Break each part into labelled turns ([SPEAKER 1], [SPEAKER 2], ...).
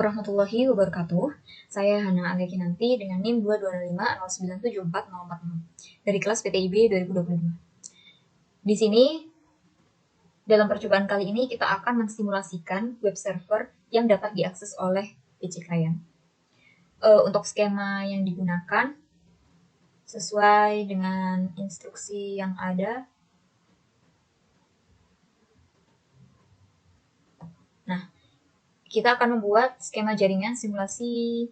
[SPEAKER 1] Warahmatullahi wabarakatuh. Saya Hana Alekinanti dengan NIM 2205097440 dari kelas PTIB 2022. Di sini, dalam percobaan kali ini kita akan mensimulasikan web server yang dapat diakses oleh PC klien. Untuk skema yang digunakan sesuai dengan instruksi yang ada. Nah, kita akan membuat skema jaringan simulasi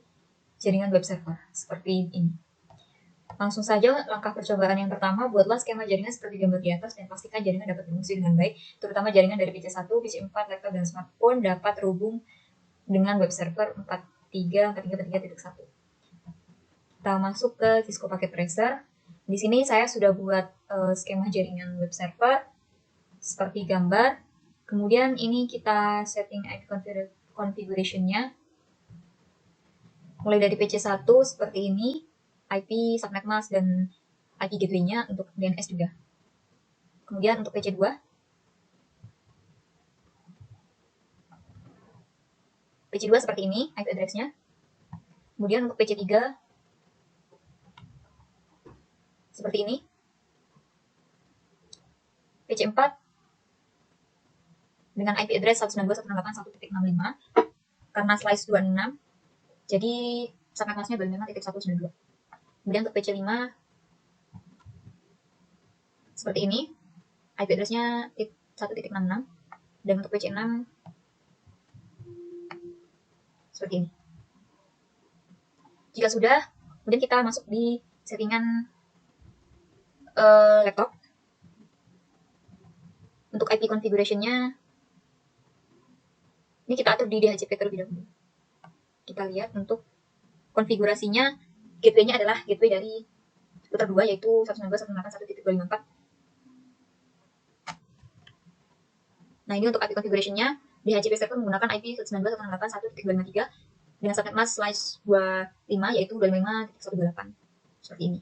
[SPEAKER 1] jaringan web server seperti ini. Langsung saja langkah percobaan yang pertama, buatlah skema jaringan seperti gambar di atas dan pastikan jaringan dapat berfungsi dengan baik, terutama jaringan dari PC1, PC4, laptop, dan smartphone dapat terhubung dengan web server 4343.1. Kita masuk ke Cisco Packet Tracer. Di sini saya sudah buat skema jaringan web server seperti gambar. Kemudian ini kita setting IP configuration-nya. Mulai dari PC1 seperti ini, IP, subnet mask, dan IP gateway-nya untuk DNS juga. Kemudian untuk PC2, PC2 seperti ini, IP address-nya. Kemudian untuk PC3, seperti ini. PC4, dengan IP address 192.168.1.65, karena slice 26, jadi subnet mask-nya 25.192. Kemudian untuk PC5, seperti ini, IP address-nya 1.66, dan untuk PC6, seperti ini. Jika sudah, kemudian kita masuk di settingan laptop. Untuk IP configuration-nya, ini kita atur di DHCP terlebih dahulu. Kita lihat untuk konfigurasinya, gateway-nya adalah gateway dari router 2, yaitu 192.168.1.254. Nah, ini untuk IP configuration-nya, DHCP server menggunakan IP 192.168.1.253 dengan subnet mask /25, yaitu 25.128. Seperti ini.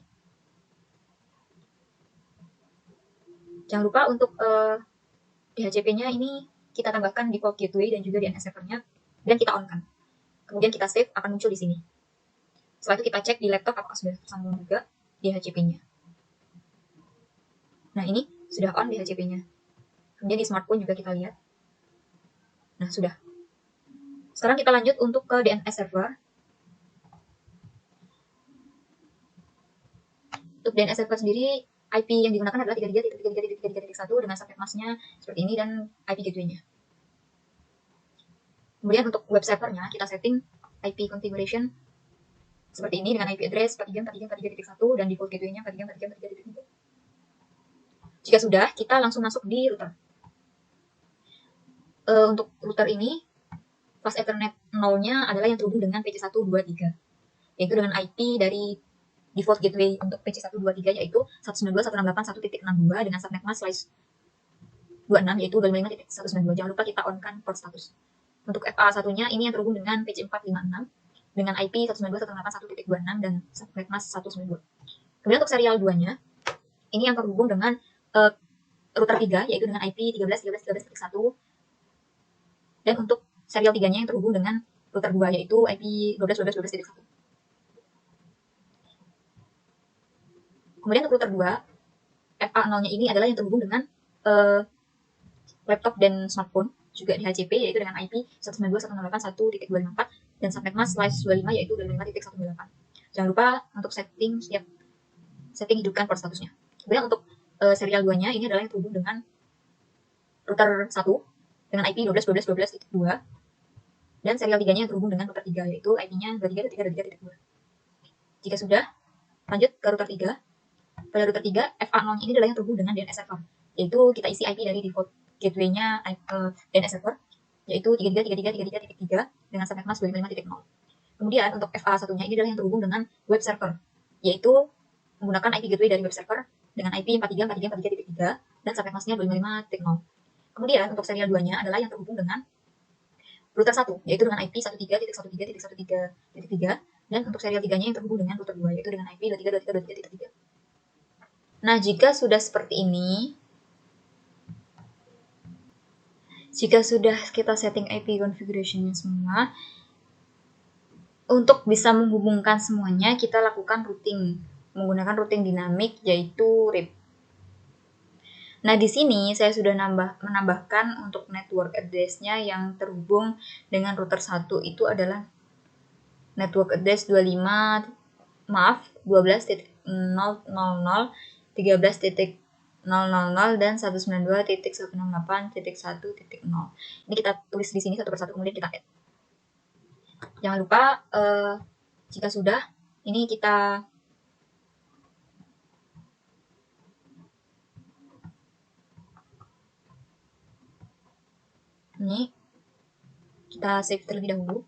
[SPEAKER 1] Jangan lupa untuk DHCP-nya ini kita tambahkan default gateway dan juga DNS server-nya, dan kita on-kan. Kemudian kita save, akan muncul di sini. Setelah itu kita cek di laptop apakah sudah tersambung juga DHCP-nya. Nah, ini sudah on DHCP-nya. Kemudian di smartphone juga kita lihat. Nah, sudah. Sekarang kita lanjut untuk ke DNS server. Untuk DNS server sendiri, IP yang digunakan adalah 33.33.33.1 dengan subnet mask-nya seperti ini dan IP gateway-nya. Kemudian untuk web servernya kita setting IP configuration seperti ini dengan IP address 43.43.1 dan default gateway-nya 43.43.3. Jika sudah, kita langsung masuk di router. Untuk router ini, fast Ethernet 0-nya adalah yang terhubung dengan PC123, yaitu dengan IP dari default gateway untuk PC123 yaitu 192.168.1.62 dengan subnet mask /26 yaitu 25.192. Jangan lupa kita on-kan port status. Untuk FA1-nya ini yang terhubung dengan PC456 dengan IP 192.168.1.26 dan subnet mask 192. Kemudian untuk serial 2-nya ini yang terhubung dengan router 3 yaitu dengan IP 13.13.13.1, dan untuk serial 3-nya yang terhubung dengan router 2 yaitu IP 12.12.12.1. Kemudian untuk router 2, FA0-nya ini adalah yang terhubung dengan laptop dan smartphone, juga di HCP, yaitu dengan IP 192.168.1.254 dan subnet mask /25 yaitu 25.128. Jangan lupa untuk setting hidupkan port statusnya. Kemudian untuk serial 2-nya ini adalah yang terhubung dengan router 1 dengan IP 12.12.12.2 dan serial 3-nya yang terhubung dengan router 3 yaitu IP-nya 23.23.2. Jika sudah, lanjut ke router 3. Pada router 3, FA0-nya ini adalah yang terhubung dengan DNS server, yaitu kita isi IP dari default gateway-nya DNS server, yaitu 33.33.33.3 dengan subnet mask 25.0. Kemudian untuk FA1-nya ini adalah yang terhubung dengan web server, yaitu menggunakan IP gateway dari web server dengan IP 43.43.43.3 dan subnet mask-nya 25.0. Kemudian untuk serial 2-nya adalah yang terhubung dengan router 1, yaitu dengan IP 13.13.13.3, dan untuk serial 3-nya yang terhubung dengan router 2, yaitu dengan IP 23.23.23.3. Nah, jika sudah seperti ini, jika sudah kita setting IP configuration-nya semua, Untuk bisa menghubungkan semuanya, kita lakukan routing menggunakan routing dinamik, yaitu RIP. Nah, di sini saya sudah menambahkan untuk network address-nya yang terhubung dengan router 1 itu adalah network address 12.0.0.0, 13.0.0.0 dan 192.168.1.0. Ini kita tulis di sini satu persatu, kemudian kita add. Jangan lupa jika sudah, ini kita save terlebih dahulu.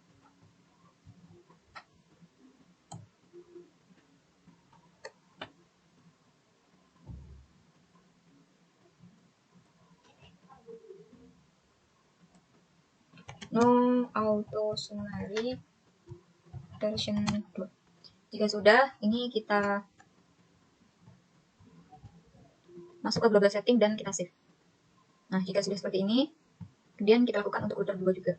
[SPEAKER 1] No auto summary version 2. Jika sudah, ini kita masuk ke global setting dan kita save. Nah, jika sudah seperti ini, kemudian kita lakukan untuk router 2 juga.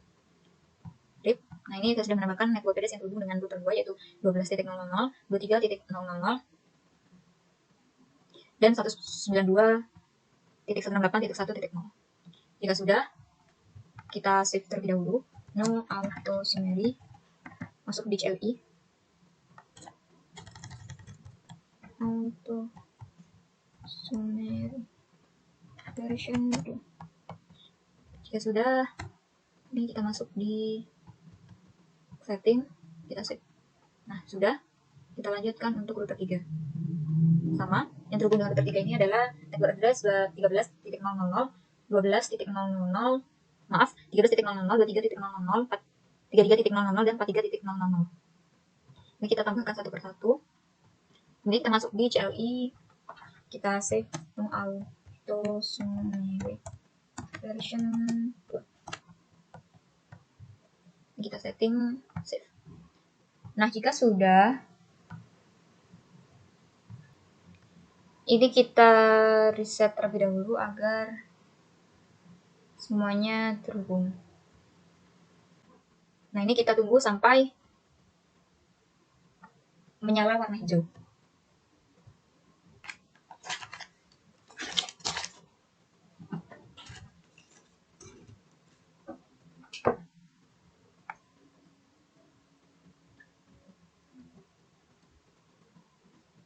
[SPEAKER 1] RIP. Nah, ini kita sudah menambahkan network address yang terhubung dengan router 2, yaitu 12.000, 23.0.0, dan 192.168.1.0. Jika sudah, kita save terlebih dahulu. No auto summary. Masuk di CLI. Auto summary version 2. Jika sudah, ini kita masuk di setting, kita save. Nah, sudah. Kita lanjutkan untuk router 3. Sama, yang terhubung dengan router 3 ini adalah network address 13.000, 12.000, maaf, 13.000, 23.000, 33.000 dan 43.000. Ini kita tambahkan satu persatu. Kemudian kita masuk di CLI, kita save no auto summary version 2. Kita setting, save. Nah, jika sudah, ini kita reset terlebih dahulu agar semuanya terhubung. Nah, ini kita tunggu sampai menyala warna hijau.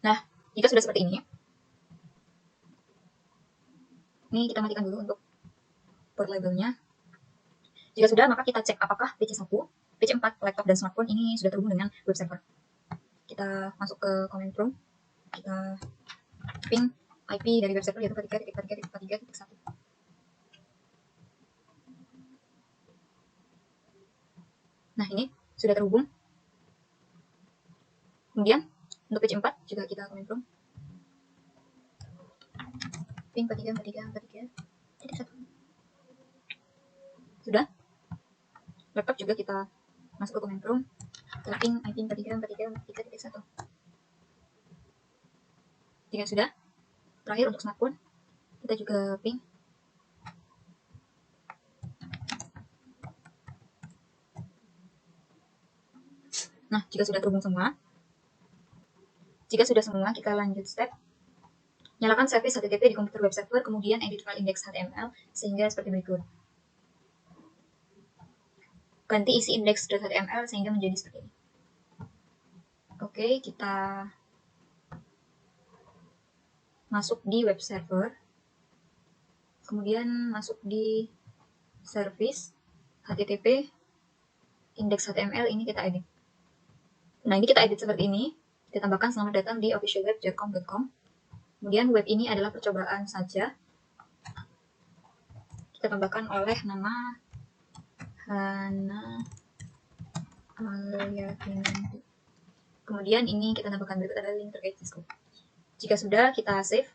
[SPEAKER 1] Nah, jika sudah seperti ini kita matikan dulu untuk port labelnya. Jika sudah, maka kita cek apakah PC1, PC4, laptop, dan smartphone ini sudah terhubung dengan web server. Kita masuk ke command prompt, kita ping IP dari web server, yaitu 43.43.43.1. Nah, ini sudah terhubung. Kemudian, untuk PC4 juga kita command prompt, ping 43.43.43.1. Sudah. Laptop juga kita masuk ke command prompt, kita ping IP 43.43.43.1. Jika sudah, terakhir untuk smartphone, kita juga ping. Nah, jika sudah terhubung semua, kita lanjut step. Nyalakan service HTTP di komputer web server, kemudian edit file index HTML sehingga seperti berikut. Ganti isi index.html sehingga menjadi seperti ini. Oke, kita masuk di web server, kemudian masuk di service HTTP index.html, ini kita edit. Nah, ini kita edit seperti ini. Kita tambahkan selamat datang di officialweb.com. Kemudian web ini adalah percobaan saja. Kita tambahkan oleh nama Hana Aliatinanti. Kemudian ini kita tambahkan berikut adalah link terkait Cisco. Jika sudah, kita save.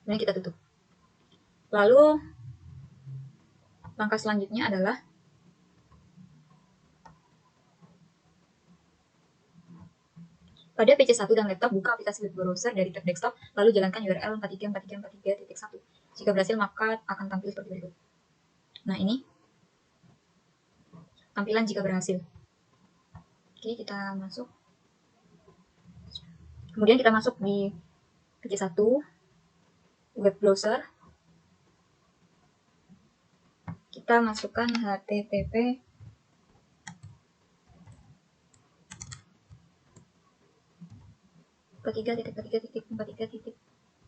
[SPEAKER 1] Kemudian kita tutup. Lalu langkah selanjutnya adalah pada PC1 dan laptop, buka aplikasi web browser dari tab desktop, lalu jalankan URL 434343.1. Jika berhasil, maka akan tampil seperti berikut. Nah, ini. tampilan jika berhasil. Oke, kita masuk. Kemudian kita masuk di PC1, web browser. Kita masukkan http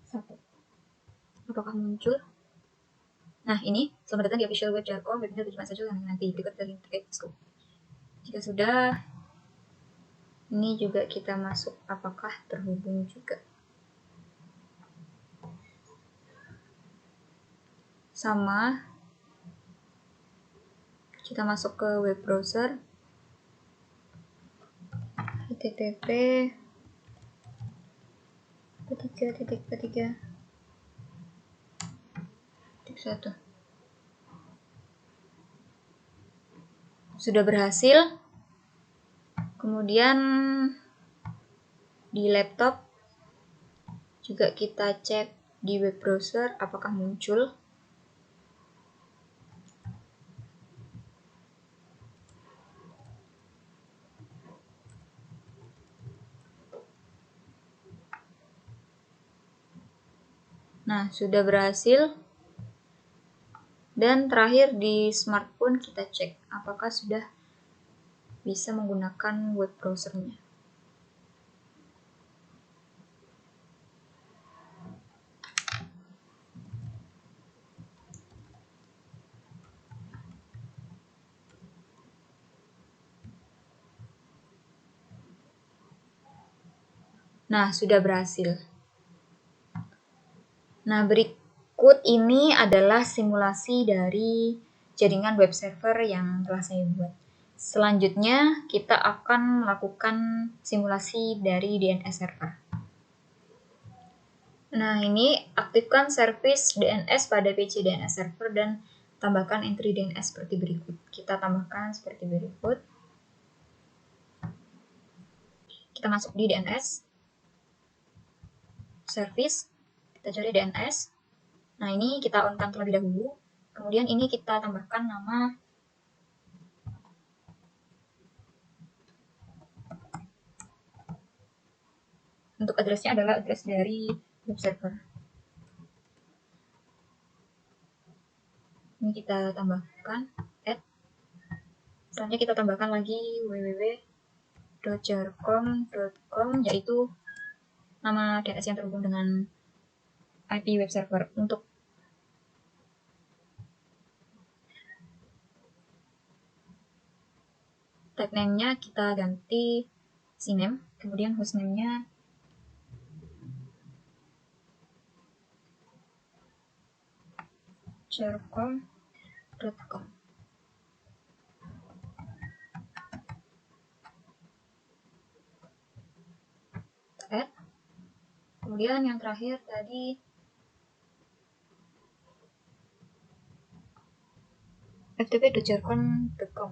[SPEAKER 1] satu. Apakah muncul? Nah, ini selamat datang di official web Jarkom, webinar tujuan saja yang nanti berikut dari scope. Jika sudah, ini juga kita masuk apakah terhubung juga. Sama, kita masuk ke web browser, http satu. Sudah berhasil. Kemudian di laptop juga kita cek di web browser apakah muncul. Nah, sudah berhasil. Dan terakhir di smartphone kita cek apakah sudah bisa menggunakan web browsernya. Nah, sudah berhasil. Nah, berikut ini adalah simulasi dari jaringan web server yang telah saya buat. Selanjutnya, kita akan melakukan simulasi dari DNS server. Nah, ini aktifkan service DNS pada PC DNS server dan tambahkan entry DNS seperti berikut. Kita tambahkan seperti berikut. Kita masuk di DNS service, kita cari DNS. Nah, ini kita on-kan terlebih dahulu. Kemudian ini kita tambahkan nama untuk addressnya adalah address dari web server. Ini kita tambahkan add. Selanjutnya kita tambahkan lagi www.jarkom.com, yaitu nama DNS yang terhubung dengan IP web server. Untuk type name-nya kita ganti cname, kemudian hostname-nya jarkom.com. Add. Kemudian yang terakhir tadi ftp.jarkom.com.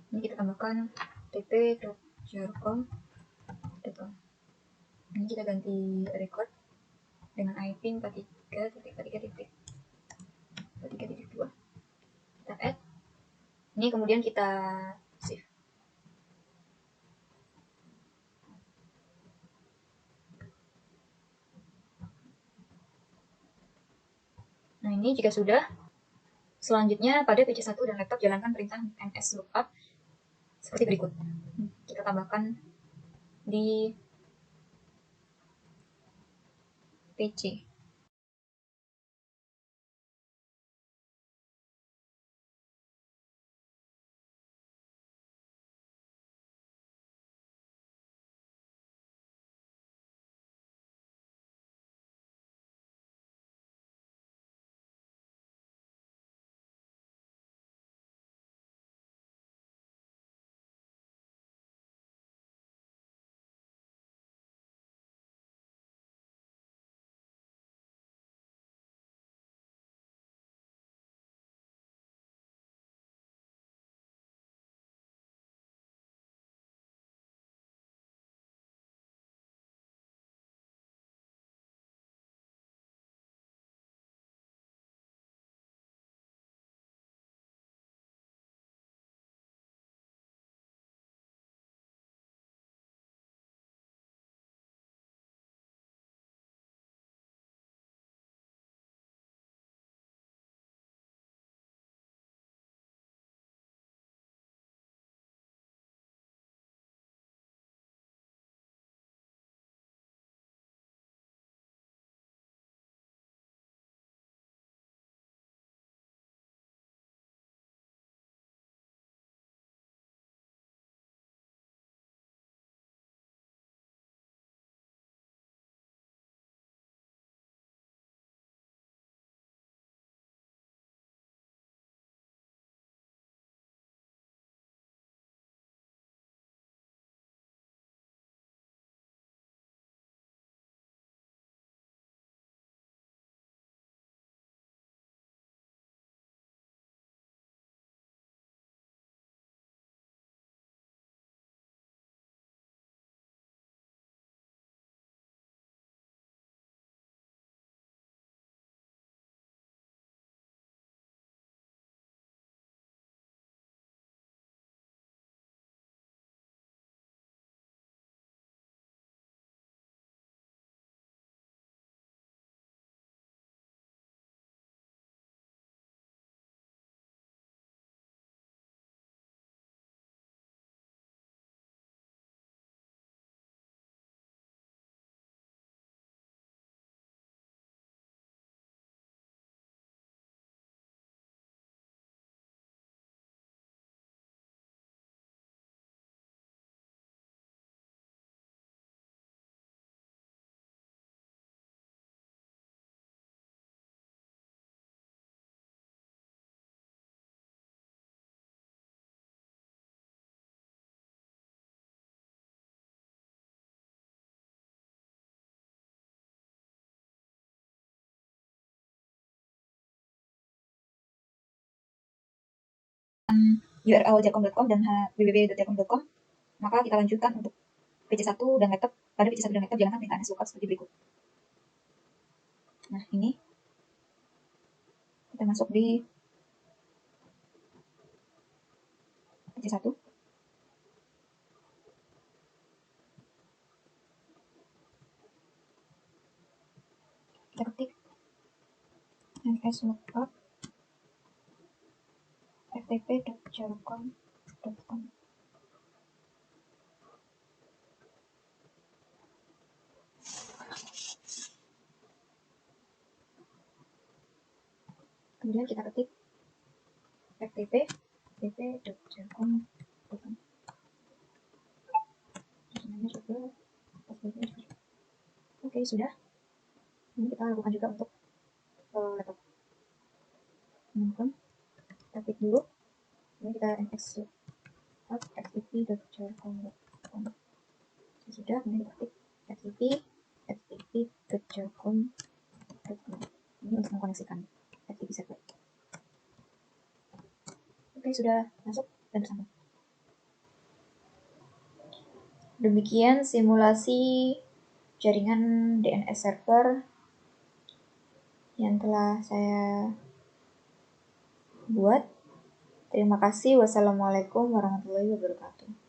[SPEAKER 1] Ini kita tambahkan ftp.jarkom.com. Ini kita ganti record dengan IP 43.43.2. Kita add. Ini kemudian kita save. Nah, ini jika sudah, selanjutnya pada PC1 dan laptop jalankan perintah nslookup seperti berikut. Kita tambahkan di PC. URL jelkom.com dan www.jelkom.com, maka kita lanjutkan untuk PC1 dan laptop. Pada PC1 dan laptop jalankan perintah lookup seperti berikut. Nah, ini kita masuk di PC1. Kita ketik nslookup ftp.jelkom.com. Kemudian kita ketik ftp.jelkom.com. Namanya juga oke, sudah. Ini kita lakukan juga untuk laptop. Teman-teman, kita klik dulu. Ini kita nslookup ftp.jelkom.com. Sudah, kemudian kita klik ftp.jelkom.com. Ini untuk mengkoneksikan FTP server. Oke, sudah masuk dan bersambung. Demikian simulasi jaringan DNS server yang telah saya buat. Terima kasih. Wassalamualaikum warahmatullahi wabarakatuh.